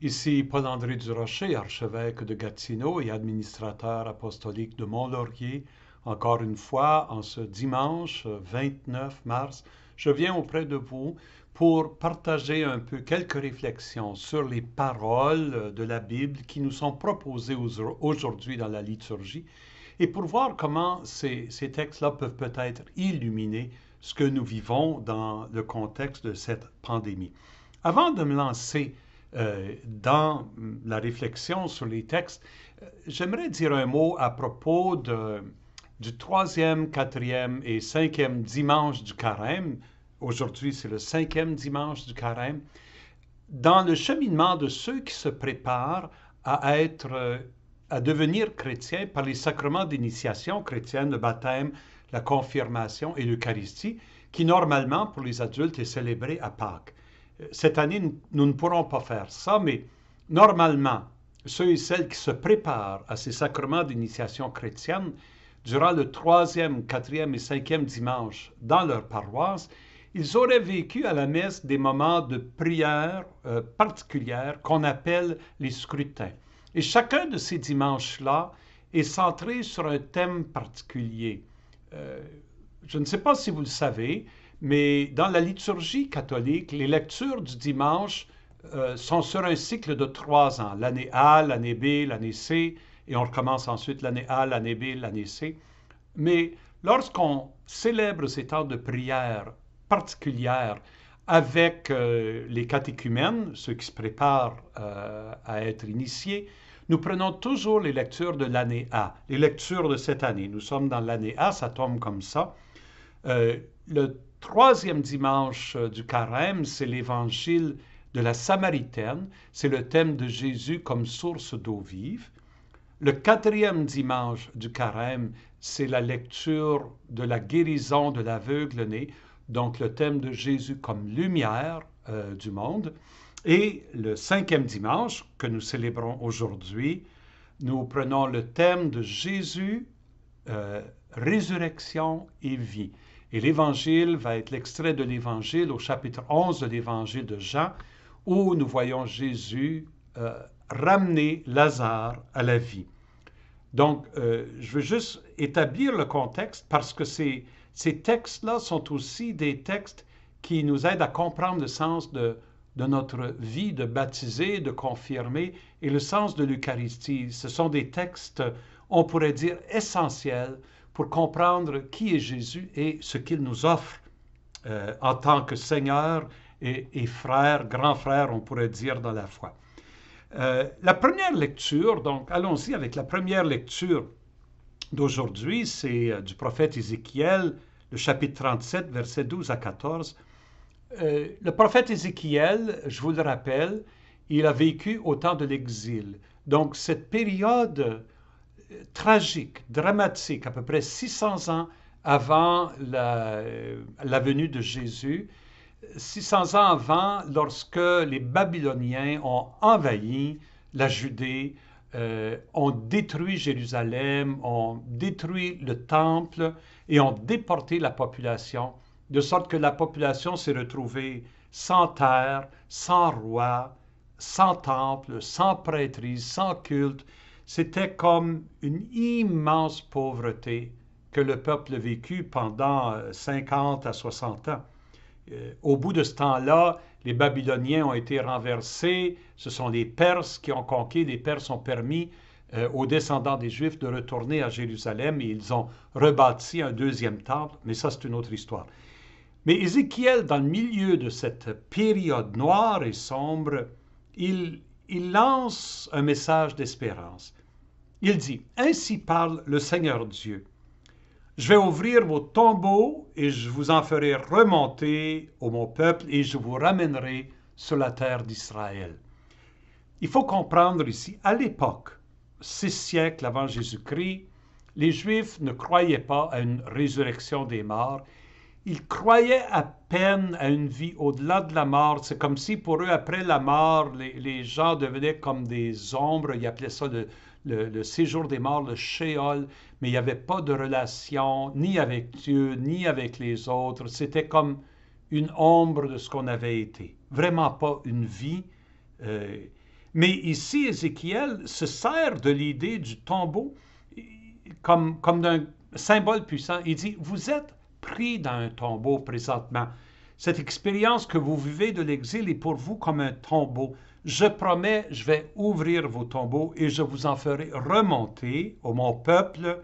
Ici Paul-André Durocher, archevêque de Gatineau et administrateur apostolique de Mont-Laurier. Encore une fois, en ce dimanche 29 mars, je viens auprès de vous pour partager un peu quelques réflexions sur les paroles de la Bible qui nous sont proposées aujourd'hui dans la liturgie et pour voir comment ces textes-là peuvent peut-être illuminer ce que nous vivons dans le contexte de cette pandémie. Avant de me lancer dans la réflexion sur les textes, j'aimerais dire un mot à propos du troisième, quatrième et cinquième dimanche du carême. Aujourd'hui, c'est le cinquième dimanche du carême. Dans le cheminement de ceux qui se préparent à devenir chrétiens par les sacrements d'initiation chrétienne, le baptême, la confirmation et l'Eucharistie, qui normalement, pour les adultes, est célébré à Pâques. Cette année, nous ne pourrons pas faire ça, mais normalement, ceux et celles qui se préparent à ces sacrements d'initiation chrétienne, durant le troisième, quatrième et cinquième dimanche dans leur paroisse, ils auraient vécu à la messe des moments de prière particulière qu'on appelle les scrutins. Et chacun de ces dimanches-là est centré sur un thème particulier. Je ne sais pas si vous le savez, mais dans la liturgie catholique, les lectures du dimanche sont sur un cycle de 3 ans. L'année A, l'année B, l'année C, et on recommence ensuite l'année A, l'année B, l'année C. Mais lorsqu'on célèbre ces temps de prière particulière avec les catéchumènes, ceux qui se préparent à être initiés, nous prenons toujours les lectures de l'année A, les lectures de cette année. Nous sommes dans l'année A, ça tombe comme ça. Le troisième dimanche du carême, c'est l'évangile de la Samaritaine, c'est le thème de Jésus comme source d'eau vive. Le quatrième dimanche du carême, c'est la lecture de la guérison de l'aveugle-né, donc le thème de Jésus comme lumière du monde. Et le cinquième dimanche, que nous célébrons aujourd'hui, nous prenons le thème de Jésus, résurrection et vie. Et l'évangile va être l'extrait de l'évangile au chapitre 11 de l'évangile de Jean, où nous voyons Jésus ramener Lazare à la vie. Donc, je veux juste établir le contexte parce que ces textes-là sont aussi des textes qui nous aident à comprendre le sens de notre vie de baptisé, de confirmé et le sens de l'Eucharistie. Ce sont des textes, on pourrait dire, essentiels pour comprendre qui est Jésus et ce qu'il nous offre en tant que Seigneur et frère, grand frère, on pourrait dire, dans la foi. La première lecture, donc allons-y avec la première lecture d'aujourd'hui, c'est du prophète Ézéchiel, le chapitre 37, versets 12 à 14. Le prophète Ézéchiel, je vous le rappelle, il a vécu au temps de l'exil. Donc cette période tragique, dramatique, à peu près 600 ans avant la venue de Jésus, 600 ans avant, lorsque les Babyloniens ont envahi la Judée, ont détruit Jérusalem, ont détruit le temple et ont déporté la population, de sorte que la population s'est retrouvée sans terre, sans roi, sans temple, sans prêtrise, sans culte. C'était comme une immense pauvreté que le peuple a vécue pendant 50 à 60 ans. Au bout de ce temps-là, les Babyloniens ont été renversés, ce sont les Perses qui ont conquis, les Perses ont permis aux descendants des Juifs de retourner à Jérusalem et ils ont rebâti un deuxième temple, mais ça c'est une autre histoire. Mais Ézéchiel, dans le milieu de cette période noire et sombre, il lance un message d'espérance. Il dit, « Ainsi parle le Seigneur Dieu. Je vais ouvrir vos tombeaux et je vous en ferai remonter au mon peuple et je vous ramènerai sur la terre d'Israël. » Il faut comprendre ici, à l'époque, 6 siècles avant Jésus-Christ, les Juifs ne croyaient pas à une résurrection des morts. Ils croyaient à peine à une vie au-delà de la mort. C'est comme si pour eux, après la mort, les gens devenaient comme des ombres. Ils appelaient ça le séjour des morts, le Sheol, mais il n'y avait pas de relation ni avec Dieu, ni avec les autres. C'était comme une ombre de ce qu'on avait été. Vraiment pas une vie. Mais ici, Ézéchiel se sert de l'idée du tombeau comme d'un symbole puissant. Il dit, vous êtes pris dans un tombeau présentement. Cette expérience que vous vivez de l'exil est pour vous comme un tombeau. Je promets, je vais ouvrir vos tombeaux et je vous en ferai remonter, ô mon peuple,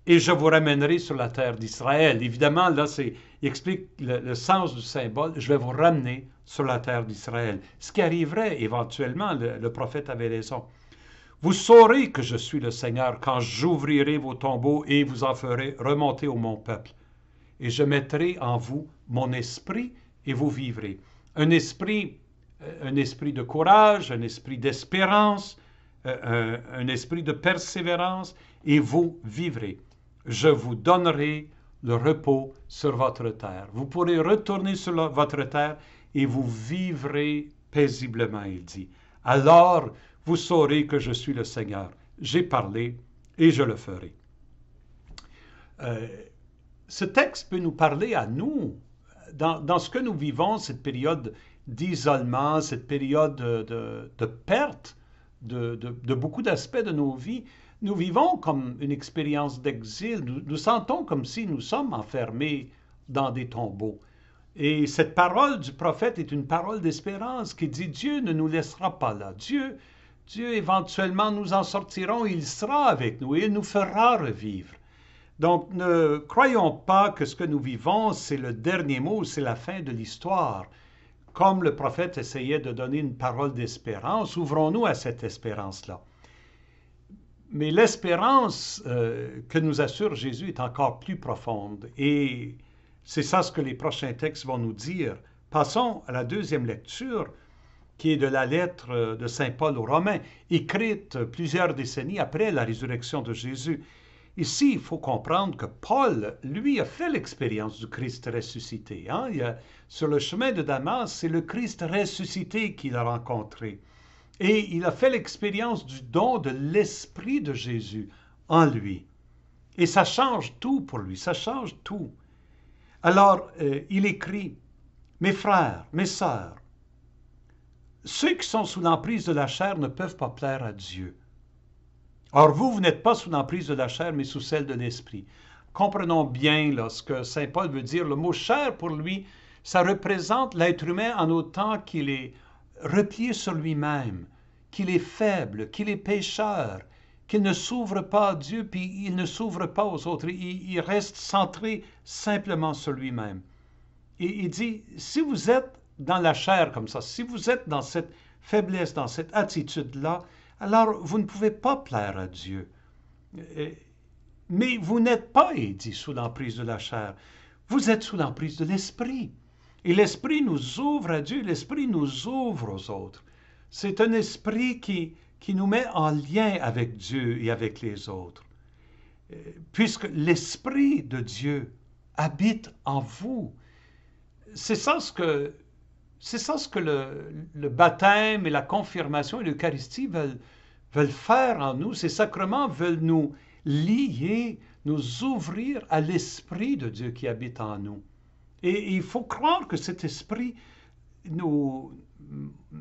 et je vous ramènerai sur la terre d'Israël. Évidemment, là, il explique le sens du symbole. Je vais vous ramener sur la terre d'Israël. Ce qui arriverait éventuellement, le prophète avait raison. Vous saurez que je suis le Seigneur quand j'ouvrirai vos tombeaux et vous en ferai remonter au mon peuple. Et je mettrai en vous mon esprit et vous vivrez. Un esprit de courage, un esprit d'espérance, un esprit de persévérance, et vous vivrez. Je vous donnerai le repos sur votre terre. Vous pourrez retourner sur votre terre et vous vivrez paisiblement, il dit. Alors, vous saurez que je suis le Seigneur. J'ai parlé et je le ferai. Ce texte peut nous parler à nous, dans ce que nous vivons, cette période d'isolement, cette période de perte de beaucoup d'aspects de nos vies. Nous vivons comme une expérience d'exil. Nous sentons comme si nous sommes enfermés dans des tombeaux. Et cette parole du prophète est une parole d'espérance qui dit Dieu ne nous laissera pas là. Dieu éventuellement nous en sortirons, il sera avec nous et il nous fera revivre. Donc ne croyons pas que ce que nous vivons, c'est le dernier mot, c'est la fin de l'histoire. Comme le prophète essayait de donner une parole d'espérance, ouvrons-nous à cette espérance-là. Mais l'espérance que nous assure Jésus est encore plus profonde. Et c'est ça ce que les prochains textes vont nous dire. Passons à la deuxième lecture, qui est de la lettre de Saint Paul aux Romains, écrite plusieurs décennies après la résurrection de Jésus. Ici, il faut comprendre que Paul, lui, a fait l'expérience du Christ ressuscité. Sur le chemin de Damas, c'est le Christ ressuscité qu'il a rencontré. Et il a fait l'expérience du don de l'Esprit de Jésus en lui. Et ça change tout pour lui, ça change tout. Alors, il écrit, « Mes frères, mes sœurs, ceux qui sont sous l'emprise de la chair ne peuvent pas plaire à Dieu. Or, vous n'êtes pas sous l'emprise de la chair, mais sous celle de l'Esprit. » Comprenons bien là, ce que Saint Paul veut dire. Le mot « chair » pour lui, ça représente l'être humain en autant qu'il est replié sur lui-même, qu'il est faible, qu'il est pécheur, qu'il ne s'ouvre pas à Dieu, puis il ne s'ouvre pas aux autres. Il reste centré simplement sur lui-même. Et il dit, si vous êtes dans la chair comme ça, si vous êtes dans cette faiblesse, dans cette attitude-là, alors vous ne pouvez pas plaire à Dieu. Mais vous n'êtes pas, il dit, sous l'emprise de la chair. Vous êtes sous l'emprise de l'Esprit. Et l'Esprit nous ouvre à Dieu, l'Esprit nous ouvre aux autres. C'est un esprit qui nous met en lien avec Dieu et avec les autres. Puisque l'Esprit de Dieu habite en vous. C'est ça ce que le baptême et la confirmation et l'Eucharistie veulent faire en nous. Ces sacrements veulent nous lier, nous ouvrir à l'Esprit de Dieu qui habite en nous. Et il faut croire que cet esprit nous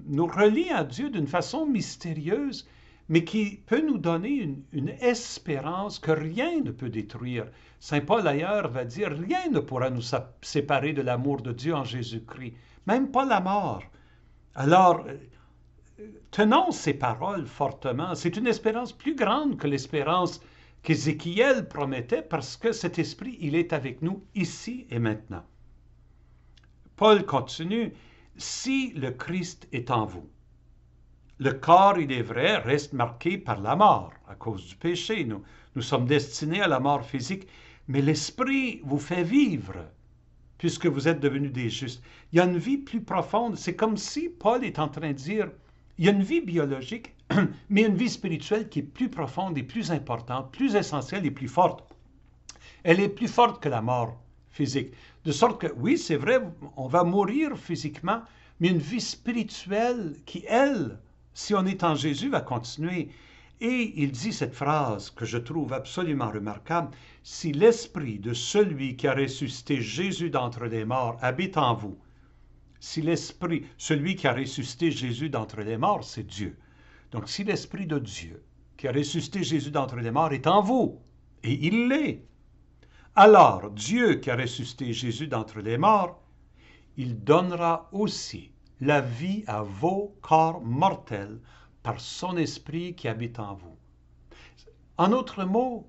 relie à Dieu d'une façon mystérieuse, mais qui peut nous donner une espérance que rien ne peut détruire. Saint Paul ailleurs va dire, rien ne pourra nous séparer de l'amour de Dieu en Jésus-Christ, même pas la mort. Alors, tenons ces paroles fortement. C'est une espérance plus grande que l'espérance qu'Ézéchiel promettait, parce que cet esprit, il est avec nous ici et maintenant. Paul continue, « Si le Christ est en vous, le corps, il est vrai, reste marqué par la mort à cause du péché. Nous sommes destinés à la mort physique, mais l'esprit vous fait vivre puisque vous êtes devenus des justes. » Il y a une vie plus profonde. C'est comme si Paul est en train de dire, il y a une vie biologique, mais une vie spirituelle qui est plus profonde et plus importante, plus essentielle et plus forte. Elle est plus forte que la mort physique. De sorte que, oui, c'est vrai, on va mourir physiquement, mais une vie spirituelle qui, elle, si on est en Jésus, va continuer. Et il dit cette phrase que je trouve absolument remarquable, « Si l'esprit de celui qui a ressuscité Jésus d'entre les morts habite en vous, si l'Esprit, celui qui a ressuscité Jésus d'entre les morts, c'est Dieu. Donc si l'Esprit de Dieu, qui a ressuscité Jésus d'entre les morts, est en vous, et il l'est, alors Dieu qui a ressuscité Jésus d'entre les morts, il donnera aussi la vie à vos corps mortels par son Esprit qui habite en vous. En d'autres mots,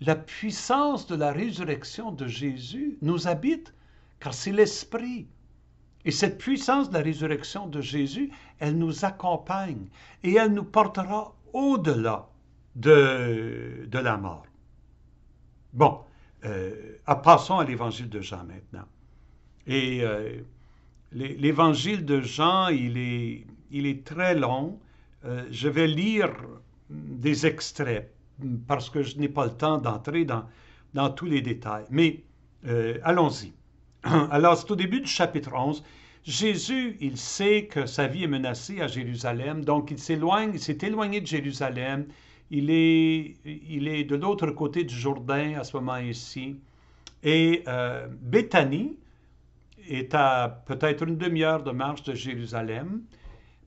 la puissance de la résurrection de Jésus nous habite, car c'est l'Esprit. Et cette puissance de la résurrection de Jésus, elle nous accompagne et elle nous portera au-delà de la mort. Bon, passons à l'évangile de Jean maintenant. Et l'évangile de Jean, il est très long. Je vais lire des extraits parce que je n'ai pas le temps d'entrer dans tous les détails. Mais allons-y. Alors, c'est au début du chapitre 11. Jésus, il sait que sa vie est menacée à Jérusalem, donc il s'est éloigné de Jérusalem. Il est de l'autre côté du Jourdain à ce moment-ci. Et Béthanie est à peut-être une demi-heure de marche de Jérusalem.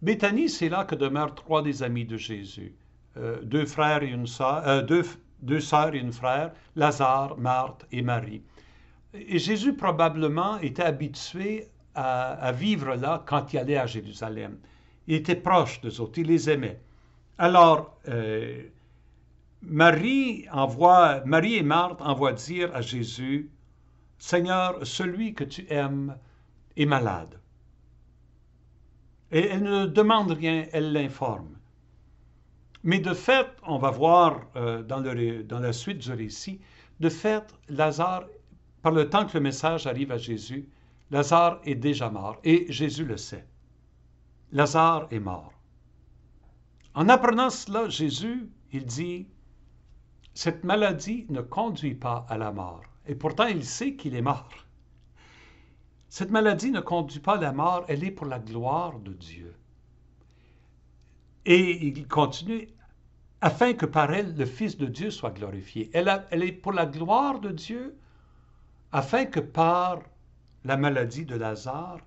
Béthanie, c'est là que demeurent trois des amis de Jésus. Deux frères et une sœur, deux sœurs et une frère, Lazare, Marthe et Marie. Et Jésus probablement était habitué à vivre là quand il allait à Jérusalem. Il était proche d'eux autres, il les aimait. Alors, Marie et Marthe envoient dire à Jésus, « Seigneur, celui que tu aimes est malade. » Et elle ne demande rien, elle l'informe. Mais de fait, on va voir dans la suite du récit, de fait, Lazare, par le temps que le message arrive à Jésus, Lazare est déjà mort, et Jésus le sait. Lazare est mort. En apprenant cela, Jésus, il dit, « Cette maladie ne conduit pas à la mort. » Et pourtant, il sait qu'il est mort. Cette maladie ne conduit pas à la mort, elle est pour la gloire de Dieu. Et il continue, afin que par elle, le Fils de Dieu soit glorifié. Elle est pour la gloire de Dieu, afin que par la maladie de Lazare,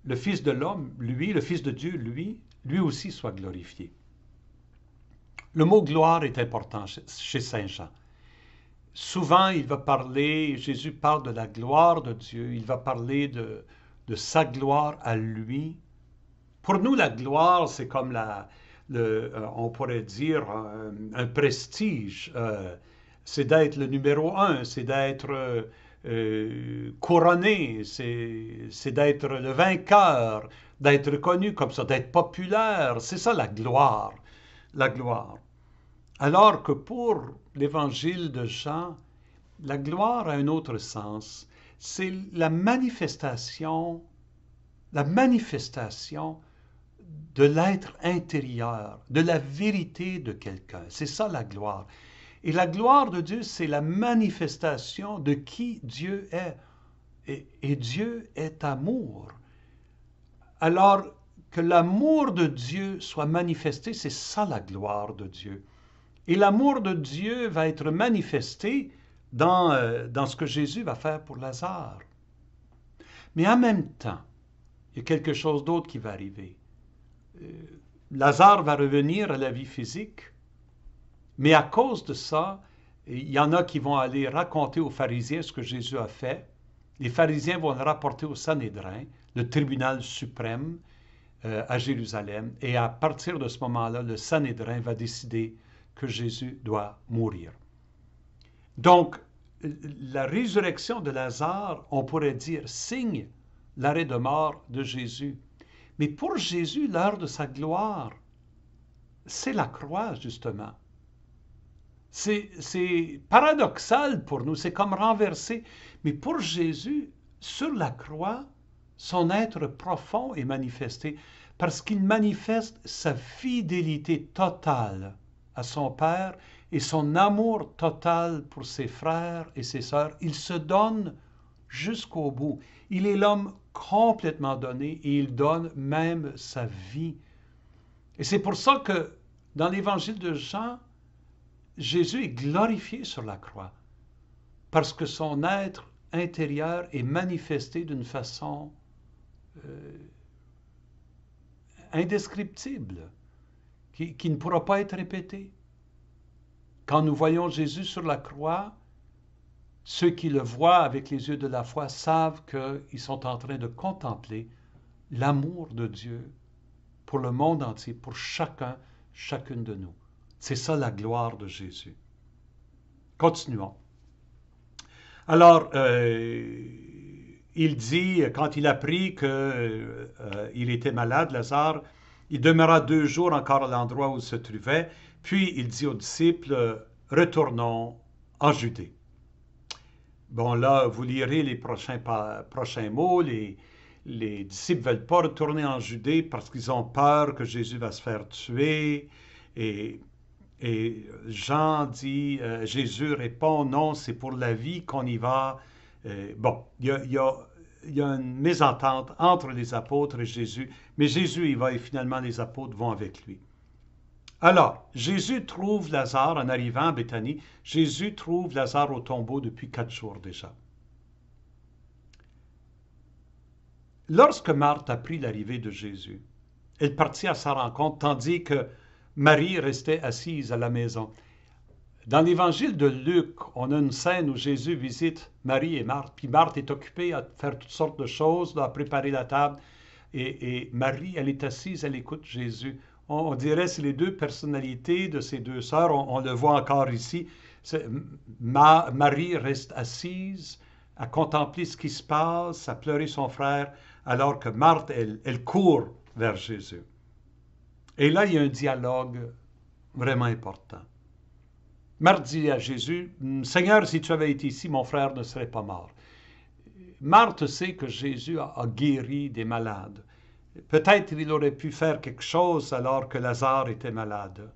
le Fils de l'homme, lui, le Fils de Dieu, lui aussi soit glorifié. Le mot gloire est important chez Saint Jean. Souvent, Jésus parle de la gloire de Dieu, il va parler de sa gloire à lui. Pour nous, la gloire, c'est comme on pourrait dire, un prestige. C'est d'être le numéro un, c'est d'être couronné, c'est d'être le vainqueur, d'être connu comme ça, d'être populaire. C'est ça la gloire. La gloire. Alors que pour l'évangile de Jean, la gloire a un autre sens. C'est la manifestation de l'être intérieur, de la vérité de quelqu'un. C'est ça la gloire. Et la gloire de Dieu, c'est la manifestation de qui Dieu est. Et Dieu est amour. Alors que l'amour de Dieu soit manifesté, c'est ça la gloire de Dieu. Et l'amour de Dieu va être manifesté dans ce que Jésus va faire pour Lazare. Mais en même temps, il y a quelque chose d'autre qui va arriver. Lazare va revenir à la vie physique, mais à cause de ça, il y en a qui vont aller raconter aux pharisiens ce que Jésus a fait. Les pharisiens vont le rapporter au Sanhédrin, le tribunal suprême à Jérusalem, et à partir de ce moment-là, le Sanhédrin va décider que Jésus doit mourir. Donc, la résurrection de Lazare, on pourrait dire, signe l'arrêt de mort de Jésus. Mais pour Jésus, l'heure de sa gloire, c'est la croix, justement. C'est paradoxal pour nous, c'est comme renversé. Mais pour Jésus, sur la croix, son être profond est manifesté parce qu'il manifeste sa fidélité totale à son Père et son amour total pour ses frères et ses sœurs. Il se donne jusqu'au bout. Il est l'homme complètement donné et il donne même sa vie. Et c'est pour ça que dans l'évangile de Jean, Jésus est glorifié sur la croix parce que son être intérieur est manifesté d'une façon euh, indescriptible, qui ne pourra pas être répété. Quand nous voyons Jésus sur la croix, ceux qui le voient avec les yeux de la foi savent qu'ils sont en train de contempler l'amour de Dieu pour le monde entier, pour chacun, chacune de nous. C'est ça la gloire de Jésus. Continuons. Alors, il dit, quand il apprit qu'il était malade, Lazare, il demeura 2 jours encore à l'endroit où il se trouvait, puis il dit aux disciples, retournons en Judée. Bon, là, vous lirez les prochains mots. Les disciples ne veulent pas retourner en Judée parce qu'ils ont peur que Jésus va se faire tuer. Et Jean dit, Jésus répond, non, c'est pour la vie qu'on y va. Bon, il y a une mésentente entre les apôtres et Jésus, mais Jésus y va et finalement les apôtres vont avec lui. Alors, Jésus trouve Lazare en arrivant à Béthanie. Jésus trouve Lazare au tombeau depuis 4 jours déjà. Lorsque Marthe apprit l'arrivée de Jésus, elle partit à sa rencontre, tandis que Marie restait assise à la maison. Dans l'évangile de Luc, on a une scène où Jésus visite Marie et Marthe, puis Marthe est occupée à faire toutes sortes de choses, à préparer la table, et Marie, elle est assise, elle écoute Jésus. On dirait que c'est les 2 personnalités de ces 2 sœurs, on le voit encore ici. Marie reste assise à contempler ce qui se passe, à pleurer son frère, alors que Marthe, elle court vers Jésus. Et là, il y a un dialogue vraiment important. Marthe dit à Jésus, « Seigneur, si tu avais été ici, mon frère ne serait pas mort. » Marthe sait que Jésus a guéri des malades. Peut-être il aurait pu faire quelque chose alors que Lazare était malade.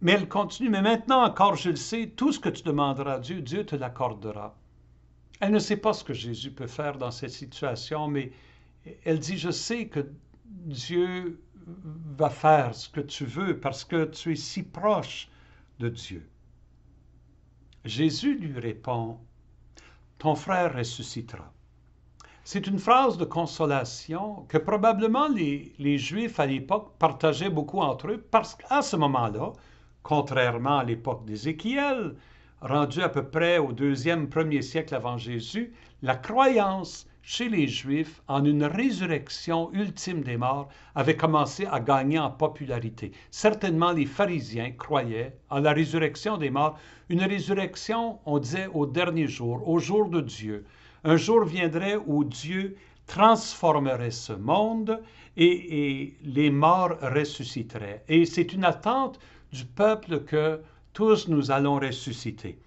Mais elle continue, « Mais maintenant encore, je le sais, tout ce que tu demanderas à Dieu, Dieu te l'accordera. » Elle ne sait pas ce que Jésus peut faire dans cette situation, mais elle dit, « Je sais que Dieu va faire ce que tu veux parce que tu es si proche de Dieu. » Jésus lui répond, « Ton frère ressuscitera. » C'est une phrase de consolation que probablement les Juifs à l'époque partageaient beaucoup entre eux parce qu'à ce moment-là, contrairement à l'époque d'Ézéchiel, rendu à peu près au 1er siècle avant Jésus, la croyance chez les Juifs en une résurrection ultime des morts avait commencé à gagner en popularité. Certainement, les pharisiens croyaient en la résurrection des morts, une résurrection, on disait, au dernier jour, au jour de Dieu. Un jour viendrait où Dieu transformerait ce monde et les morts ressusciteraient. Et c'est une attente du peuple que tous nous allons ressusciter.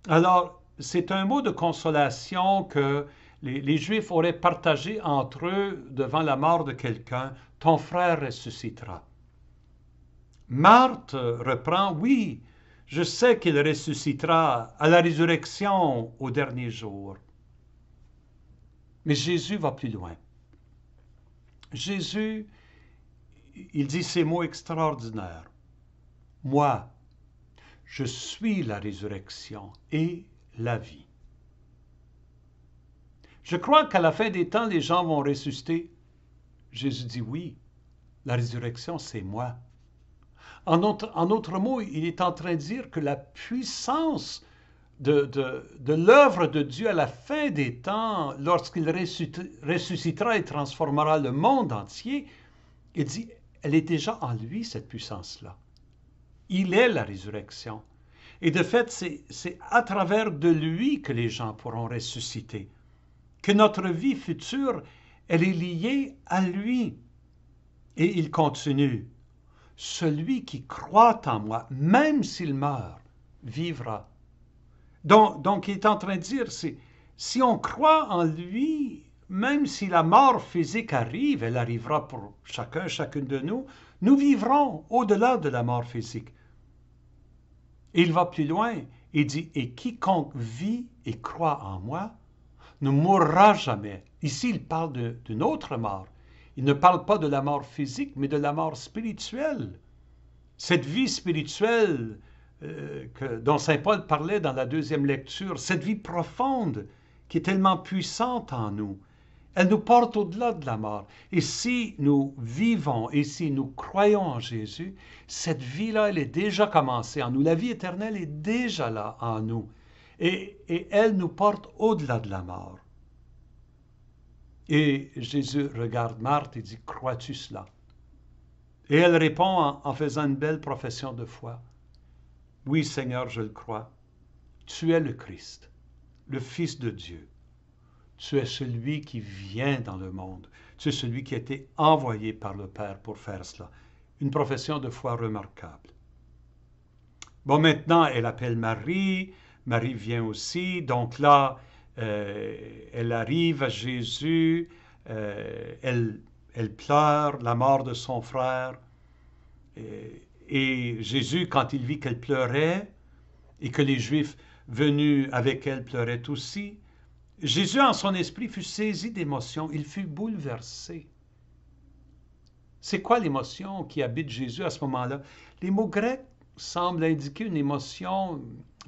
Alors, c'est un mot de consolation que les Juifs auraient partagé entre eux devant la mort de quelqu'un. Ton frère ressuscitera. Marthe reprend, oui, je sais qu'il ressuscitera à la résurrection au dernier jour. Mais Jésus va plus loin. Jésus, il dit ces mots extraordinaires. Moi, je suis la résurrection et la vie. Je crois qu'à la fin des temps, les gens vont ressusciter. Jésus dit oui, la résurrection, c'est moi. En autre mot, il est en train de dire que la puissance de l'œuvre de Dieu à la fin des temps, lorsqu'il ressuscitera et transformera le monde entier, il dit, elle est déjà en lui, cette puissance-là. Il est la résurrection. Et de fait, c'est à travers de lui que les gens pourront ressusciter. Que notre vie future, elle est liée à lui. Et il continue. Celui qui croit en moi, même s'il meurt, vivra. Donc, il est en train de dire, si on croit en lui, même si la mort physique arrive, elle arrivera pour chacune de nous, nous vivrons au-delà de la mort physique. Et il va plus loin, il dit, et quiconque vit et croit en moi ne mourra jamais. Ici, il parle d'une autre mort. Il ne parle pas de la mort physique, mais de la mort spirituelle. Cette vie spirituelle dont saint Paul parlait dans la 2e lecture, cette vie profonde qui est tellement puissante en nous Elle nous porte au-delà de la mort. Et si nous vivons et si nous croyons en Jésus, cette vie-là, elle est déjà commencée en nous. La vie éternelle est déjà là en nous. Et elle nous porte au-delà de la mort. Et Jésus regarde Marthe et dit, crois-tu cela? Et elle répond en faisant une belle profession de foi. Oui, Seigneur, je le crois. Tu es le Christ, le Fils de Dieu. Tu es celui qui vient dans le monde. Tu es celui qui a été envoyé par le Père pour faire cela. Une profession de foi remarquable. Bon, maintenant, elle appelle Marie. Marie vient aussi. Donc là, elle arrive à Jésus. Elle pleure la mort de son frère. Et Jésus, quand il vit qu'elle pleurait et que les Juifs venus avec elle pleuraient aussi, Jésus, en son esprit, fut saisi d'émotion. Il fut bouleversé. C'est quoi l'émotion qui habite Jésus à ce moment-là? Les mots grecs semblent indiquer une émotion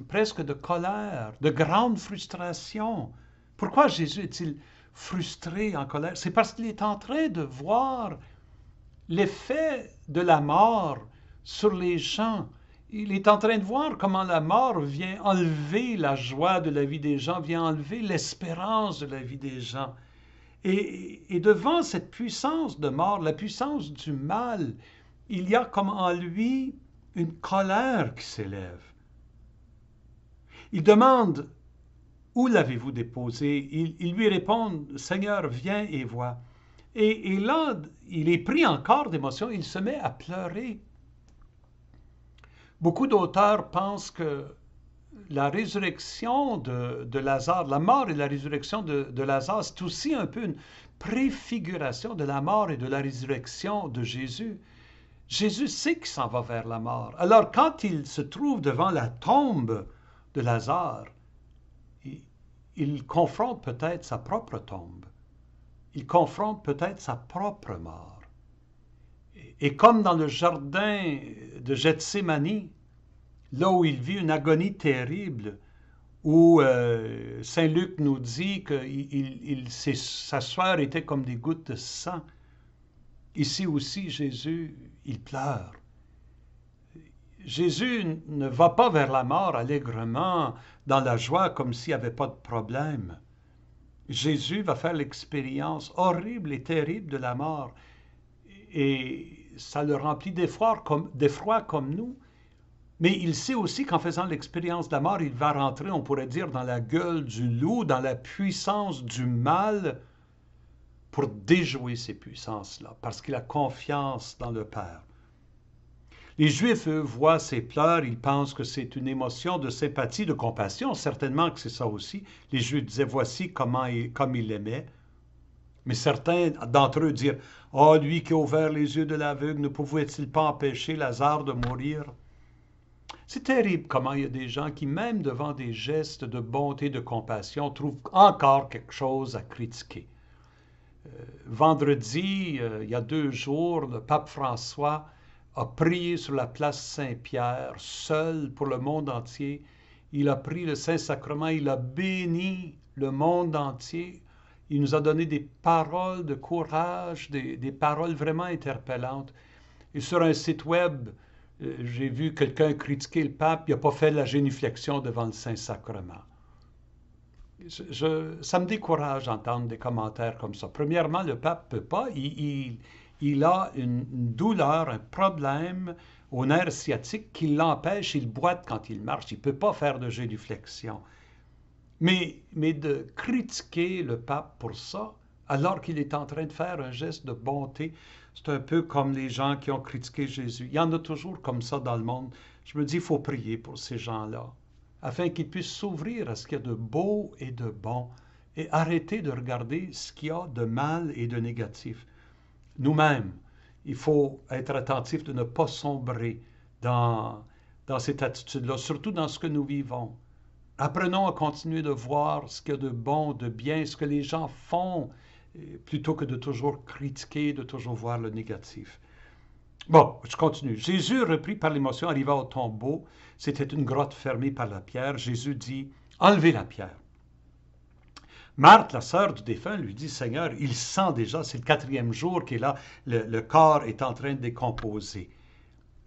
presque de colère, de grande frustration. Pourquoi Jésus est-il frustré, en colère? C'est parce qu'il est en train de voir l'effet de la mort sur les gens. Il est en train de voir comment la mort vient enlever la joie de la vie des gens, vient enlever l'espérance de la vie des gens. Et devant cette puissance de mort, la puissance du mal, il y a comme en lui une colère qui s'élève. Il demande, où l'avez-vous déposé? Il lui répond, Seigneur, viens et vois. Et là, il est pris encore d'émotion, il se met à pleurer. Beaucoup d'auteurs pensent que la résurrection de Lazare, la mort et la résurrection de Lazare, c'est aussi un peu une préfiguration de la mort et de la résurrection de Jésus. Jésus sait qu'il s'en va vers la mort. Alors, quand il se trouve devant la tombe de Lazare, il confronte peut-être sa propre tombe. Il confronte peut-être sa propre mort. Et comme dans le jardin de Gethsémani, là où il vit une agonie terrible, où Saint Luc nous dit que sa sueur était comme des gouttes de sang, ici aussi, Jésus, il pleure. Jésus ne va pas vers la mort allègrement, dans la joie, comme s'il n'y avait pas de problème. Jésus va faire l'expérience horrible et terrible de la mort. Et ça le remplit d'effroi comme nous. Mais il sait aussi qu'en faisant l'expérience de la mort, il va rentrer, on pourrait dire, dans la gueule du loup, dans la puissance du mal, pour déjouer ces puissances-là, parce qu'il a confiance dans le Père. Les Juifs, eux, voient ces pleurs, ils pensent que c'est une émotion de sympathie, de compassion, certainement que c'est ça aussi. Les Juifs disaient, voici comme il l'aimait. Mais certains d'entre eux dirent, « Oh, lui qui a ouvert les yeux de l'aveugle, ne pouvait-il pas empêcher Lazare de mourir? » C'est terrible comment il y a des gens qui, même devant des gestes de bonté, de compassion, trouvent encore quelque chose à critiquer. Vendredi, il y a 2 jours, le pape François a prié sur la place Saint-Pierre, seul pour le monde entier. Il a pris le Saint-Sacrement, il a béni le monde entier. Il nous a donné des paroles de courage, des paroles vraiment interpellantes. Et sur un site web, j'ai vu quelqu'un critiquer le pape, il n'a pas fait la génuflexion devant le Saint-Sacrement. Ça me décourage d'entendre des commentaires comme ça. Premièrement, le pape ne peut pas. Il a une douleur, un problème au nerf sciatique qui l'empêche, il boite quand il marche. Il ne peut pas faire de génuflexion. Mais de critiquer le pape pour ça, alors qu'il est en train de faire un geste de bonté, c'est un peu comme les gens qui ont critiqué Jésus. Il y en a toujours comme ça dans le monde. Je me dis, il faut prier pour ces gens-là, afin qu'ils puissent s'ouvrir à ce qu'il y a de beau et de bon, et arrêter de regarder ce qu'il y a de mal et de négatif. Nous-mêmes, il faut être attentif de ne pas sombrer dans cette attitude-là, surtout dans ce que nous vivons. Apprenons à continuer de voir ce qu'il y a de bon, de bien, ce que les gens font, plutôt que de toujours critiquer, de toujours voir le négatif. Bon, je continue. Jésus, repris par l'émotion, arriva au tombeau. C'était une grotte fermée par la pierre. Jésus dit, « Enlevez la pierre. » Marthe, la sœur du défunt, lui dit, Seigneur, il sent déjà, c'est le 4e jour qu'il est là, le corps est en train de décomposer.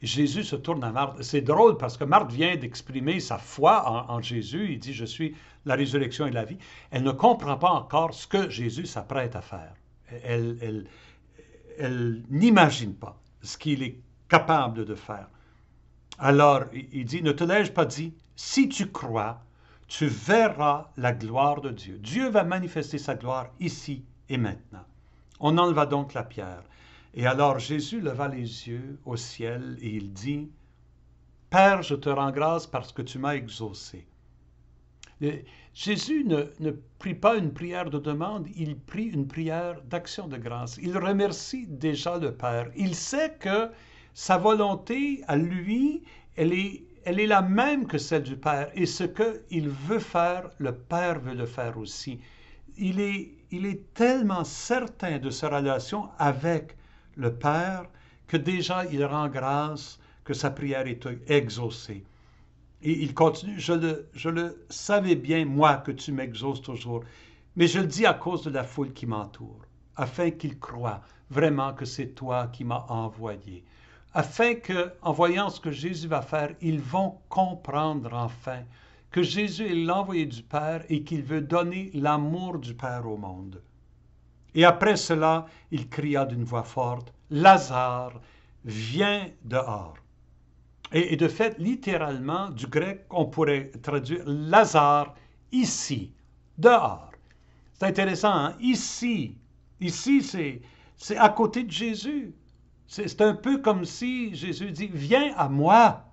Jésus se tourne à Marthe. C'est drôle parce que Marthe vient d'exprimer sa foi en Jésus. Il dit, je suis la résurrection et la vie. Elle ne comprend pas encore ce que Jésus s'apprête à faire. Elle n'imagine pas ce qu'il est capable de faire. Alors, il dit, ne te l'ai-je pas dit, si tu crois, tu verras la gloire de Dieu. Dieu va manifester sa gloire ici et maintenant. On enleva donc la pierre. Et alors Jésus leva les yeux au ciel et il dit, Père, je te rends grâce parce que tu m'as exaucé. Jésus ne prie pas une prière de demande, il prie une prière d'action de grâce. Il remercie déjà le Père. Il sait que sa volonté à lui, elle est la même que celle du Père. Et ce qu'il veut faire, le Père veut le faire aussi. Il est tellement certain de sa relation avec le Père que déjà il rend grâce que sa prière est exaucée. Et il continue, je le savais bien, moi, que tu m'exauces toujours, mais je le dis à cause de la foule qui m'entoure, afin qu'ils croient vraiment que c'est toi qui m'as envoyé, afin que, en voyant ce que Jésus va faire, ils vont comprendre enfin que Jésus est l'envoyé du Père et qu'il veut donner l'amour du Père au monde. Et après cela, il cria d'une voix forte, « Lazare, viens dehors !» Et de fait, littéralement, du grec, on pourrait traduire « Lazare, ici, dehors ». C'est intéressant, hein? Ici, c'est à côté de Jésus. C'est un peu comme si Jésus dit « Viens à moi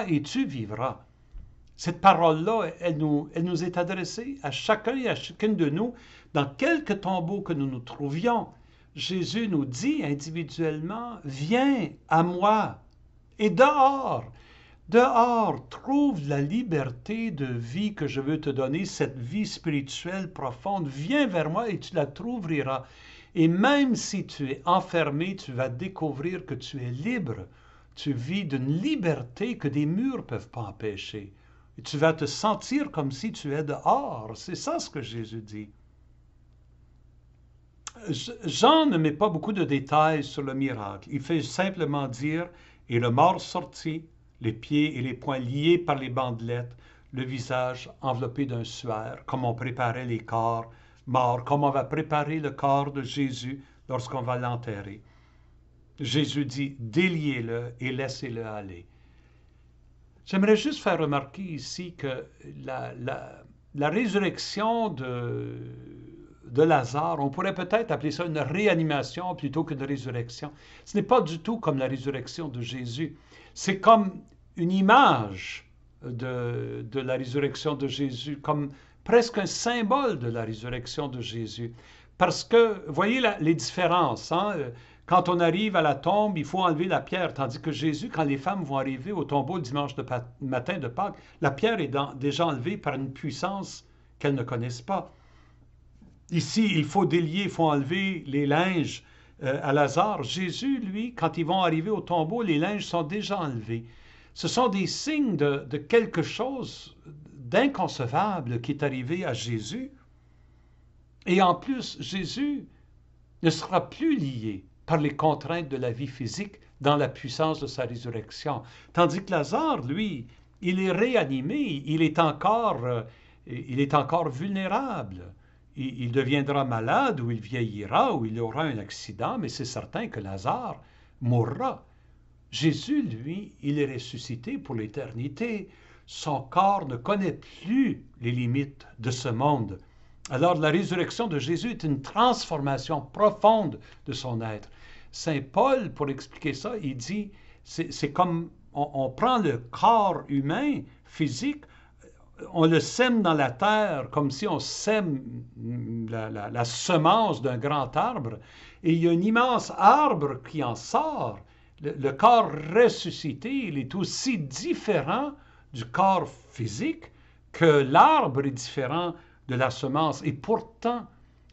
et tu vivras ». Cette parole-là, elle nous est adressée à chacun et à chacune de nous, dans quelque tombeau que nous nous trouvions. Jésus nous dit individuellement, viens à moi. Et dehors, trouve la liberté de vie que je veux te donner, cette vie spirituelle profonde. Viens vers moi et tu la trouveras. Et même si tu es enfermé, tu vas découvrir que tu es libre. Tu vis d'une liberté que des murs ne peuvent pas empêcher. Et tu vas te sentir comme si tu es dehors. C'est ça ce que Jésus dit. Jean ne met pas beaucoup de détails sur le miracle. Il fait simplement dire, et le mort sortit, les pieds et les poings liés par les bandelettes, le visage enveloppé d'un suaire, comme on préparait les corps morts, comme on va préparer le corps de Jésus lorsqu'on va l'enterrer. Jésus dit, déliez-le et laissez-le aller. J'aimerais juste faire remarquer ici que la résurrection de Lazare, on pourrait peut-être appeler ça une réanimation plutôt qu'une résurrection. Ce n'est pas du tout comme la résurrection de Jésus. C'est comme une image de la résurrection de Jésus, comme presque un symbole de la résurrection de Jésus. Parce que, voyez les différences, hein? Quand on arrive à la tombe, il faut enlever la pierre, tandis que Jésus, quand les femmes vont arriver au tombeau le dimanche matin de Pâques, la pierre est déjà enlevée par une puissance qu'elles ne connaissent pas. Ici, il faut délier, il faut enlever les linges à Lazare. Jésus, lui, quand ils vont arriver au tombeau, les linges sont déjà enlevés. Ce sont des signes de quelque chose d'inconcevable qui est arrivé à Jésus. Et en plus, Jésus ne sera plus lié par les contraintes de la vie physique dans la puissance de sa résurrection. Tandis que Lazare, lui, il est réanimé, il est encore vulnérable. Il deviendra malade ou il vieillira ou il aura un accident, mais c'est certain que Lazare mourra. Jésus, lui, il est ressuscité pour l'éternité. Son corps ne connaît plus les limites de ce monde. Alors la résurrection de Jésus est une transformation profonde de son être. Saint Paul, pour expliquer ça, il dit, c'est comme on prend le corps humain, physique, on le sème dans la terre comme si on sème la semence d'un grand arbre, et il y a un immense arbre qui en sort. Le corps ressuscité, il est aussi différent du corps physique que l'arbre est différent de la semence. Et pourtant,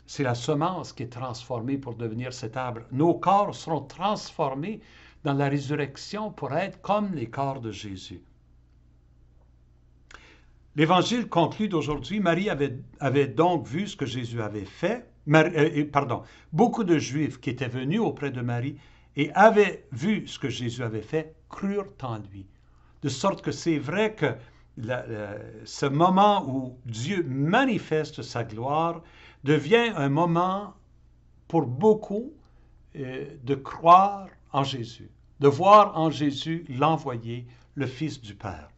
c'est la semence qui est transformée pour devenir cet arbre. Nos corps seront transformés dans la résurrection pour être comme les corps de Jésus. L'Évangile conclut d'aujourd'hui, Marie avait donc vu ce que Jésus avait fait. Beaucoup de Juifs qui étaient venus auprès de Marie et avaient vu ce que Jésus avait fait, crurent en lui. De sorte que c'est vrai que ce moment où Dieu manifeste sa gloire devient un moment pour beaucoup de croire en Jésus, de voir en Jésus l'envoyé, le Fils du Père.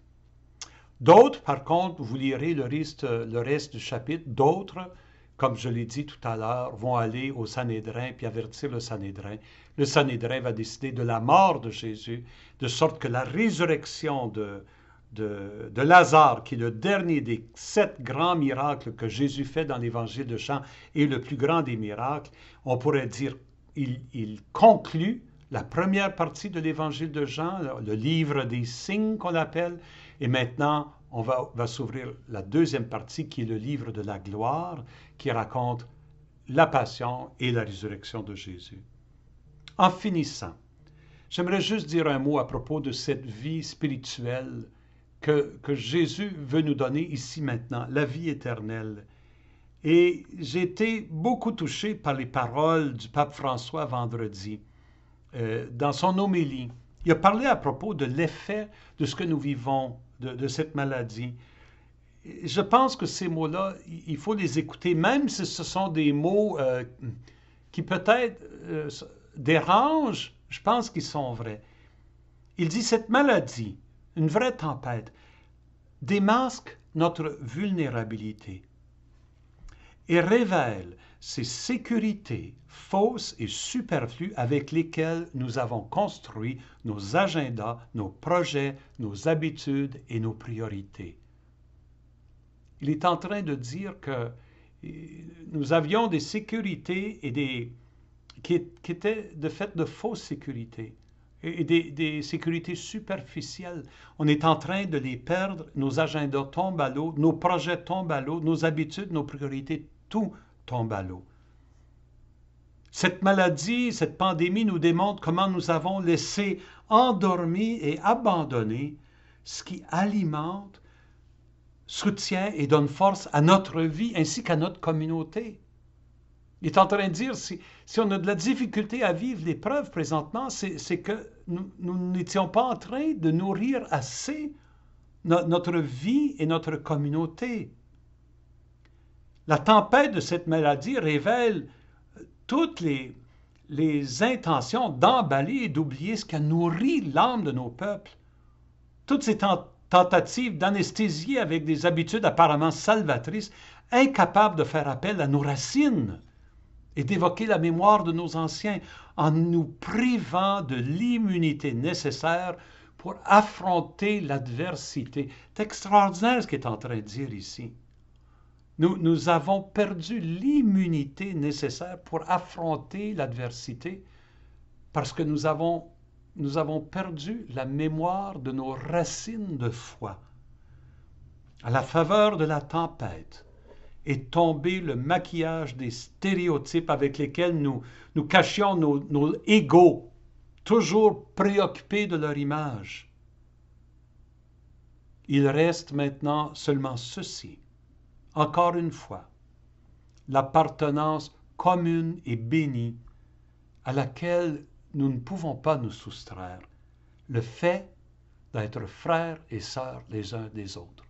D'autres, par contre, vous lirez le reste du chapitre, d'autres, comme je l'ai dit tout à l'heure, vont aller au Sanhédrin puis avertir le Sanhédrin. Le Sanhédrin va décider de la mort de Jésus, de sorte que la résurrection de Lazare, qui est le dernier des 7 grands miracles que Jésus fait dans l'Évangile de Jean, est le plus grand des miracles, on pourrait dire il conclut la première partie de l'Évangile de Jean, le livre des signes qu'on appelle, et maintenant on va s'ouvrir la deuxième partie qui est le livre de la gloire, qui raconte la passion et la résurrection de Jésus. En finissant, j'aimerais juste dire un mot à propos de cette vie spirituelle que Jésus veut nous donner ici maintenant, la vie éternelle. Et j'ai été beaucoup touché par les paroles du pape François vendredi. Dans son homélie, il a parlé à propos de l'effet de ce que nous vivons, de cette maladie. Je pense que ces mots-là, il faut les écouter, même si ce sont des mots qui peut-être dérangent, je pense qu'ils sont vrais. Il dit, cette maladie, une vraie tempête, démasque notre vulnérabilité et révèle ces sécurités fausses et superflues avec lesquelles nous avons construit nos agendas, nos projets, nos habitudes et nos priorités. Il est en train de dire que nous avions des sécurités qui étaient de fait de fausses sécurités et des sécurités superficielles. On est en train de les perdre, nos agendas tombent à l'eau, nos projets tombent à l'eau, nos habitudes, nos priorités, tout tombe à l'eau. Cette maladie, cette pandémie nous démontre comment nous avons laissé endormi et abandonner ce qui alimente, soutient et donne force à notre vie ainsi qu'à notre communauté. Il est en train de dire, si on a de la difficulté à vivre l'épreuve présentement, c'est que nous n'étions pas en train de nourrir assez notre vie et notre communauté. La tempête de cette maladie révèle toutes les intentions d'emballer et d'oublier ce qui a nourri l'âme de nos peuples. Toutes ces tentatives d'anesthésier avec des habitudes apparemment salvatrices, incapables de faire appel à nos racines et d'évoquer la mémoire de nos anciens en nous privant de l'immunité nécessaire pour affronter l'adversité. C'est extraordinaire ce qu'il est en train de dire ici. Nous avons perdu l'immunité nécessaire pour affronter l'adversité parce que nous avons perdu la mémoire de nos racines de foi. À la faveur de la tempête est tombé le maquillage des stéréotypes avec lesquels nous cachions nos égos, toujours préoccupés de leur image. Il reste maintenant seulement ceci. Encore une fois, l'appartenance commune et bénie à laquelle nous ne pouvons pas nous soustraire, le fait d'être frères et sœurs les uns des autres.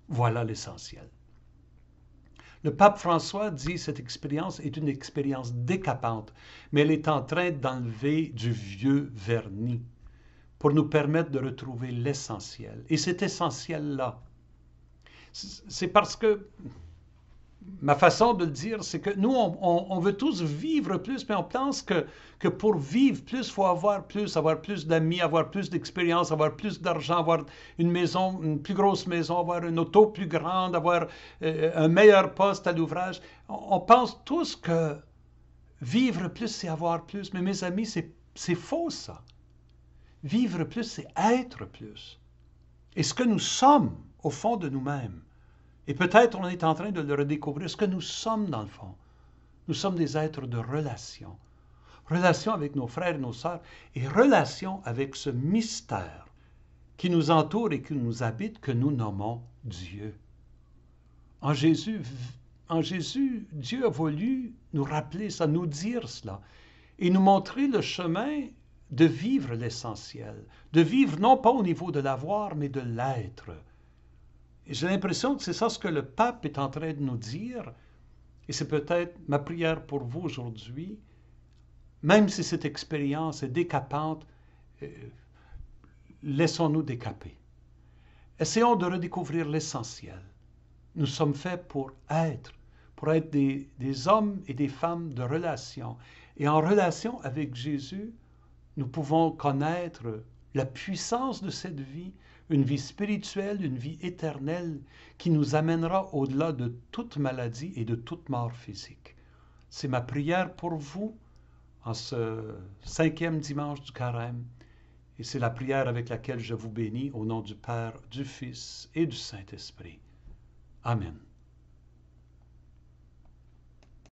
Voilà l'essentiel. Le pape François dit que cette expérience est une expérience décapante, mais elle est en train d'enlever du vieux vernis pour nous permettre de retrouver l'essentiel. Et cet essentiel-là, c'est parce que ma façon de le dire, c'est que nous, on veut tous vivre plus, mais on pense que pour vivre plus, il faut avoir plus d'amis, avoir plus d'expérience, avoir plus d'argent, avoir une maison, une plus grosse maison, avoir une auto plus grande, avoir un meilleur poste à l'ouvrage. On pense tous que vivre plus, c'est avoir plus. Mais mes amis, c'est faux ça. Vivre plus, c'est être plus. Et ce que nous sommes au fond de nous-mêmes, et peut-être on est en train de le redécouvrir, ce que nous sommes dans le fond. Nous sommes des êtres de relation. Relation avec nos frères et nos sœurs et relation avec ce mystère qui nous entoure et qui nous habite, que nous nommons Dieu. En Jésus, en Jésus, Dieu a voulu nous rappeler ça, nous dire cela, et nous montrer le chemin de vivre l'essentiel, de vivre non pas au niveau de l'avoir, mais de l'être. Et j'ai l'impression que c'est ça ce que le pape est en train de nous dire, et c'est peut-être ma prière pour vous aujourd'hui, même si cette expérience est décapante, euh, laissons-nous décaper. Essayons de redécouvrir l'essentiel. Nous sommes faits pour être des hommes et des femmes de relation. Et en relation avec Jésus, nous pouvons connaître la puissance de cette vie, une vie spirituelle, une vie éternelle qui nous amènera au-delà de toute maladie et de toute mort physique. C'est ma prière pour vous en ce 5e dimanche du Carême. Et c'est la prière avec laquelle je vous bénis au nom du Père, du Fils et du Saint-Esprit. Amen.